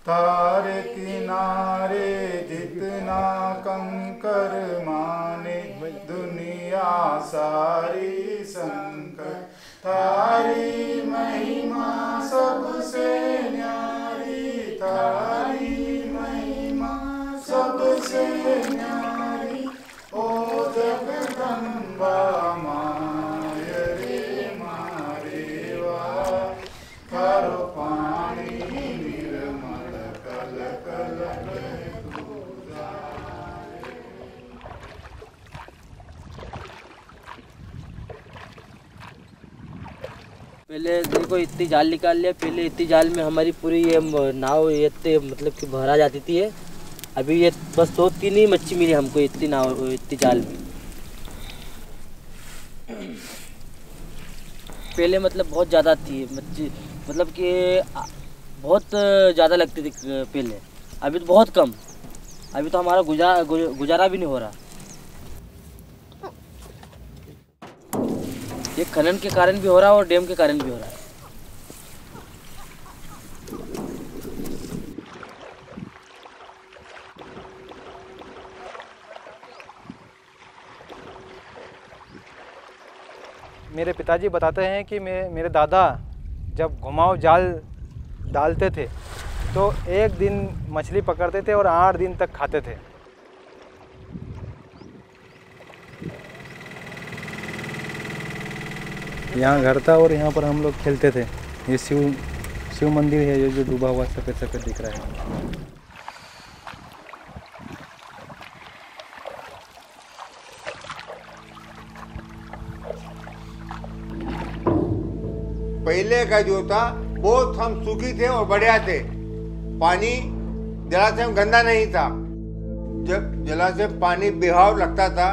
तारे किनारे जितना कंकर माने, दुनिया सारी संकर। तारी महिमा सबसे न्यारी, तारी महिमा सबसे न्यारी। ओ जगदम्बा माय रे मारे वा, करो पानी निर्मल कल कल पहले देखो इतनी जाल निकाल लिया। पहले इतनी जाल में हमारी पूरी ये नाव इतने मतलब कि भरा जाती थी। अभी ये बस 2-3 ही मच्छी मिली हमको इतनी नाव इतनी जाल में। पहले मतलब बहुत ज़्यादा थी मच्छी, मतलब कि बहुत ज़्यादा लगती थी पहले। अभी तो बहुत कम। अभी तो हमारा गुजारा भी नहीं हो रहा। ये खनन के कारण भी हो रहा है और डैम के कारण भी हो रहा है। मेरे पिताजी बताते हैं कि मेरे दादा जब घुमाव जाल डालते थे तो एक दिन मछली पकड़ते थे और 8 दिन तक खाते थे। यहाँ घर था और यहाँ पर हम लोग खेलते थे। ये शिव मंदिर है, ये जो डूबा हुआ सफ़ेद सफ़ेद दिख रहा है। पहले का जो था बहुत हम सुखी थे और बढ़िया थे। पानी जलाशय में गंदा नहीं था। जब जलाशय में पानी बहाव लगता था,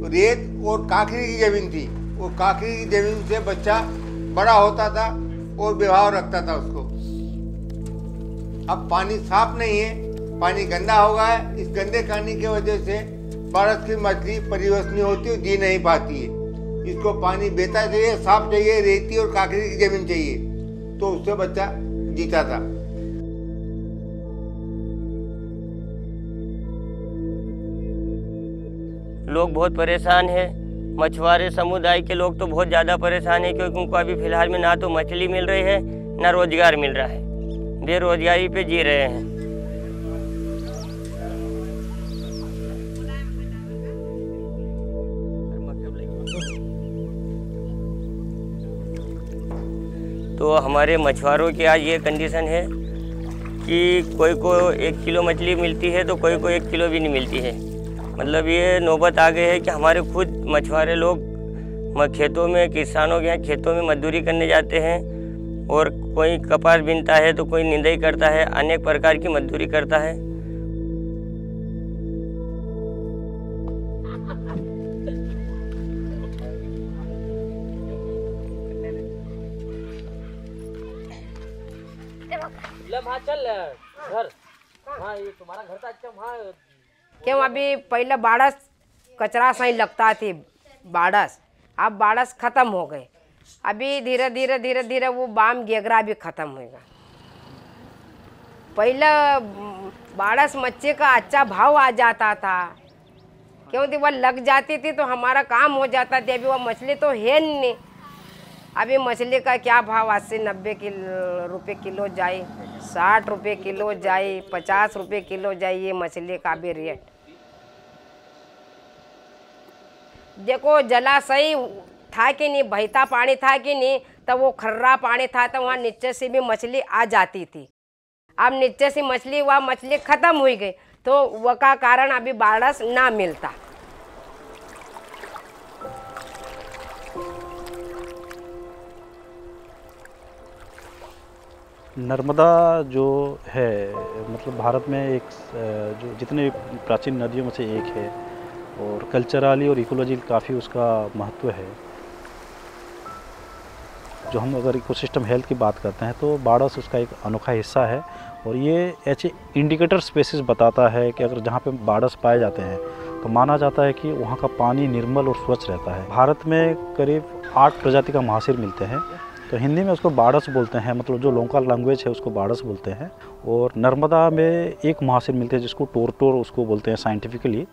रेत और काकरी की जमीन थी। वो काकरी की जमीन से बच्चा बड़ा होता था और बहाव रखता था उसको। अब पानी साफ नहीं है, पानी गंदा हो गया है। इस गंदे पानी की वजह से बारिश की मछली परिवर्तनीय होती है, जी नहीं पाती है। इसको पानी बेहतर चाहिए, साफ चाहिए, रेती और काकरी की जमीन चाहिए, तो उससे बच्चा जीता था। लोग बहुत परेशान हैं। मछुआरे समुदाय के लोग तो बहुत ज़्यादा परेशान हैं, क्योंकि उनको अभी फ़िलहाल में ना तो मछली मिल रही है ना रोज़गार मिल रहा है। बेरोजगारी पे जी रहे हैं। तो हमारे मछुआरों की आज ये कंडीशन है कि कोई को 1 किलो मछली मिलती है तो कोई को 1 किलो भी नहीं मिलती है। मतलब ये नौबत आ गई है कि हमारे खुद मछुआरे लोग खेतों में, किसानों के यहाँ खेतों में मजदूरी करने जाते हैं, और कोई कपास बीनता है तो कोई निंदाई करता है, अनेक प्रकार की मजदूरी करता है। हाँ चल घर, हाँ ये तुम्हारा घर था। अच्छा वहाँ क्यों अभी पहले बाड़स कचरा सही लगता थी बाड़स, अब बाड़स खत्म हो गए। अभी धीरे धीरे धीरे धीरे वो बाम गेगरा भी खत्म होगा। पहले बाड़स मच्छी का अच्छा भाव आ जाता था, क्योंकि वह लग जाती थी तो हमारा काम हो जाता था। अभी वह मछली तो है नहीं। अभी मछली का क्या भाव 80-90 रुपये किलो जाए, 60 रुपये किलो जाए, 50 रुपये किलो जाए। ये मछली का भी रेट देखो। जलाशय था कि नहीं, बहता पानी था कि नहीं, तब वो खर्रा पानी था तो वहाँ नीचे से भी मछली आ जाती थी। अब नीचे से मछली, वह मछली खत्म हुई गई, तो वह का कारण अभी बाड़स ना मिलता। नर्मदा जो है मतलब भारत में एक जो जितने प्राचीन नदियों में से एक है, और कल्चरली और इकोलॉजिकली काफ़ी उसका महत्व है। जो हम अगर इकोसिस्टम हेल्थ की बात करते हैं तो बाड़स उसका एक अनोखा हिस्सा है, और ये ऐसे इंडिकेटर स्पेसिस बताता है कि अगर जहाँ पे बाड़स पाए जाते हैं तो माना जाता है कि वहाँ का पानी निर्मल और स्वच्छ रहता है। भारत में करीब 8 प्रजाति का महासीर मिलते हैं। तो हिंदी में उसको बाड़स बोलते हैं, मतलब जो लोकल लैंग्वेज है उसको बाड़स बोलते हैं। और नर्मदा में एक महासिर मिलते हैं जिसको टोरटोर उसको बोलते हैं साइंटिफिकली।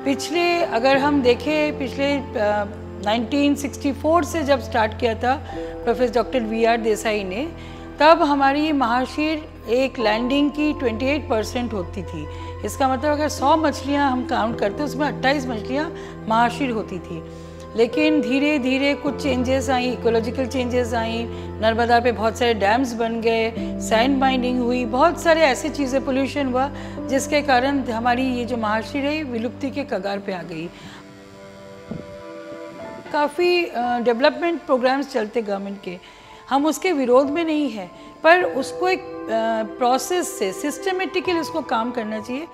पिछले अगर हम देखें पिछले 1964 से जब स्टार्ट किया था प्रोफेसर डॉक्टर VR देसाई ने, तब हमारी महाशीर एक लैंडिंग की 28% होती थी। इसका मतलब अगर 100 मछलियाँ हम काउंट करते उसमें 28 मछलियाँ महाशीर होती थी। लेकिन धीरे धीरे कुछ चेंजेस आई, इकोलॉजिकल चेंजेस आई, नर्मदा पे बहुत सारे डैम्स बन गए, सैंड माइनिंग हुई, बहुत सारे ऐसी चीज़ें, पोल्यूशन हुआ जिसके कारण हमारी ये जो महाशीर है विलुप्ति के कगार पे आ गई। काफ़ी डेवलपमेंट प्रोग्राम्स चलते गवर्नमेंट के, हम उसके विरोध में नहीं है, पर उसको एक प्रोसेस से सिस्टमेटिकली उसको काम करना चाहिए।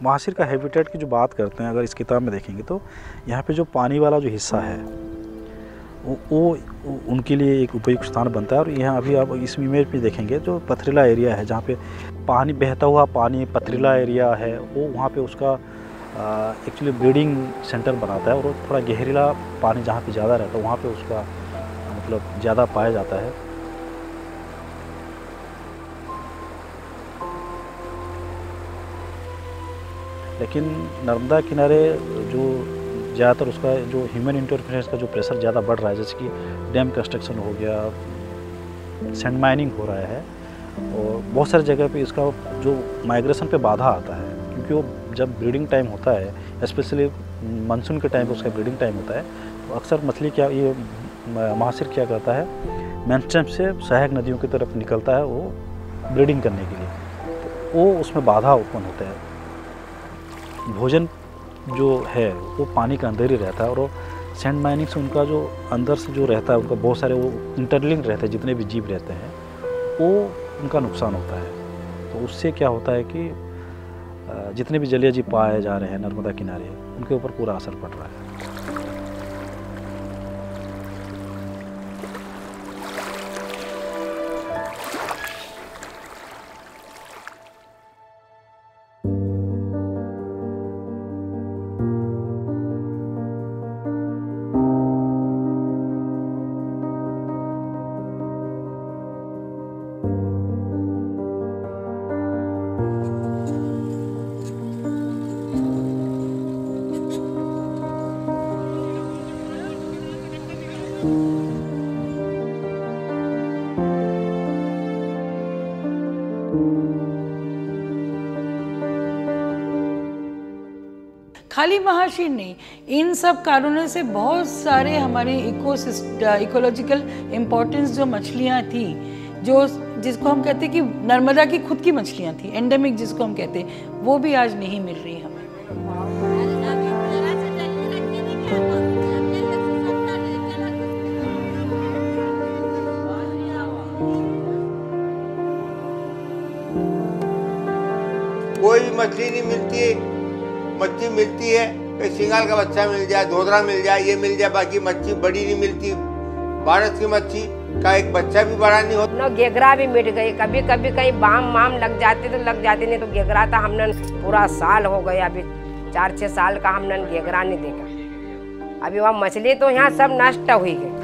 महाशीर का हैबिटेट की जो बात करते हैं, अगर इस किताब में देखेंगे तो यहाँ पे जो पानी वाला जो हिस्सा है वो उनके लिए एक उपयुक्त स्थान बनता है। और यहाँ अभी आप इस इमेज पे देखेंगे जो पथरीला एरिया है, जहाँ पे पानी बहता हुआ पानी पथरीला एरिया है, वो वहाँ पे उसका एक्चुअली ब्रीडिंग सेंटर बनाता है। और थोड़ा गहरीला पानी जहाँ पे ज़्यादा रहता है वहाँ पे उसका मतलब ज़्यादा पाया जाता है। लेकिन नर्मदा किनारे जो ज़्यादातर उसका जो ह्यूमन इंटरफेरेंस का जो प्रेशर ज़्यादा बढ़ रहा है, जैसे कि डैम कंस्ट्रक्शन हो गया, सैंड माइनिंग हो रहा है, और बहुत सारी जगह पे इसका जो माइग्रेशन पे बाधा आता है। क्योंकि वो जब ब्रीडिंग टाइम होता है, स्पेशली मानसून के टाइम पे उसका ब्रीडिंग टाइम होता है, तो अक्सर मछली क्या ये महाशीर क्या करता है, मेनस्ट्रीम से सहायक नदियों की तरफ निकलता है वो ब्रीडिंग करने के लिए, तो वो उसमें बाधा उत्पन्न होता है। भोजन जो है वो पानी के अंदर ही रहता है, और वो सैंड माइनिंग से उनका जो अंदर से जो रहता है, उनका बहुत सारे वो इंटरलिंक रहते हैं, जितने भी जीव रहते हैं वो उनका नुकसान होता है। तो उससे क्या होता है कि जितने भी जलीय जीव पाए जा रहे हैं नर्मदा किनारे, उनके ऊपर पूरा असर पड़ रहा है। खाली महाशीर नहीं, इन सब कारणों से बहुत सारे हमारे इकोलॉजिकल इम्पोर्टेंस जो मछलियाँ थी, जो जिसको हम कहते हैं कि नर्मदा की खुद की मछलियाँ थी, एंडेमिक जिसको हम कहते हैं, वो भी आज नहीं मिल रही हमें। कोई भी मछली नहीं मिलती है, मच्छी मिलती है कि सिंगाल का बच्चा मिल जाए, धोदरा मिल जाए, ये मिल जाए, बाकी मच्छी बड़ी नहीं मिलती। बारस की मच्छी का एक बच्चा भी बड़ा नहीं होता। घेघरा भी मिट गई, कभी कभी कहीं बाम वाम लग जाते तो लग जाते, नहीं तो घेघरा था हमने पूरा साल हो गया, अभी 4-6 साल का हमने घेघरा नहीं देखा। अभी वह मछली तो यहाँ सब नष्ट हुई है।